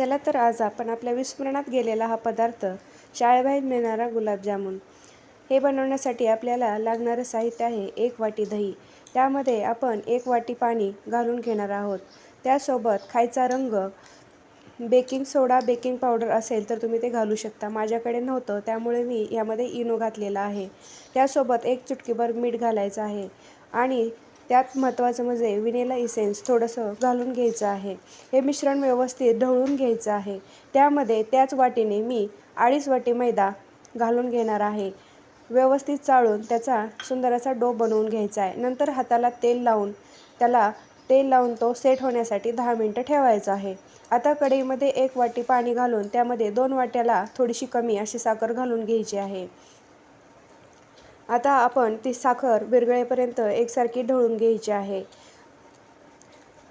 चला तर आज आपण आपल्या विस्मरणात गेलेला हा पदार्थ शाळेबाहेर मिळणारा गुलाबजामुन हे बनवण्यासाठी आपल्याला लागणारं साहित्य आहे 1 वाटी दही. त्यामध्ये आपण 1 वाटी पाणी घालून घेणार आहोत. त्यासोबत खायचा रंग, बेकिंग सोडा, बेकिंग पावडर असेल तर तुम्ही ते घालू शकता. माझ्याकडे नव्हतं त्यामुळे मी यामध्ये इनो घातलेला आहे. त्यासोबत 1 चुटकीभर मीठ घालायचं आहे आणि त्यात महत्त्वाचं म्हणजे व्हॅनिला इसेन्स थोडंसं घालून घ्यायचं आहे. हे मिश्रण व्यवस्थित ढवळून घ्यायचं आहे. त्यामध्ये त्याच वाटीने मी 2.5 वाटी मैदा घालून घेणार आहे. व्यवस्थित चाळून त्याचा सुंदर असा डो बनवून घ्यायचा आहे. नंतर हाताला तेल लावून तो सेट होण्यासाठी 10 मिनिटं ठेवायचा आहे. आता कढईमध्ये 1 वाटी पाणी घालून त्यामध्ये 2 वाट्याला थोडीशी कमी अशी साखर घालून घ्यायची आहे. आता आपण ती साखर विरघळेपर्यंत एकसारखी ढवळून घ्यायची आहे.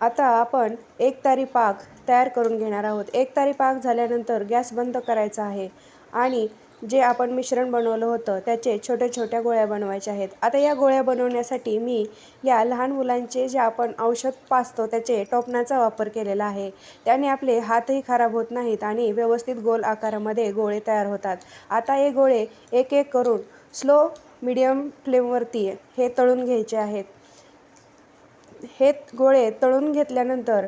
आता आपण 1 तारी पाक तयार करून घेणार आहोत. 1 तारी पाक झाल्यानंतर गॅस बंद करायचा आहे आणि जे आपण मिश्रण बनवलं होतं त्याचे छोट्या छोट्या गोळ्या बनवायच्या आहेत. आता या गोळ्या बनवण्यासाठी मी या लहान मुलांचे जे आपण औषध पाजतो त्याचे टोपणाचा वापर केलेला आहे. त्याने आपले हातही खराब होत नाहीत आणि व्यवस्थित गोल आकारामध्ये गोळे तयार होतात. आता हे गोळे एक एक करून स्लो मीडियम फ्लेमवरती हे तळून घ्यायचे आहेत. हे गोळे तळून घेतल्यानंतर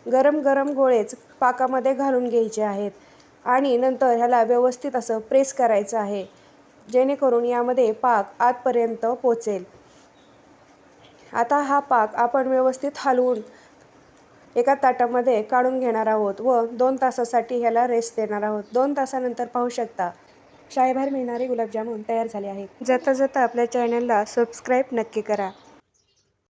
गरम गरम गोळेच पाकामध्ये घालून घ्यायचे आहेत आणि नंतर ह्याला व्यवस्थित असं प्रेस करायचं आहे, जेणेकरून यामध्ये पाक आतपर्यंत पोचेल. आता हा पाक आपण व्यवस्थित हलवून एका ताटामध्ये काढून घेणार आहोत व 2 तासासाठी ह्याला रेस्ट देणार आहोत. 2 तासानंतर पाहू शकता शाळेबाहेर मिळणारे गुलाबजामुन तयार झाले आहेत. जाता जाता आपल्या चॅनलला सबस्क्राईब नक्की करा.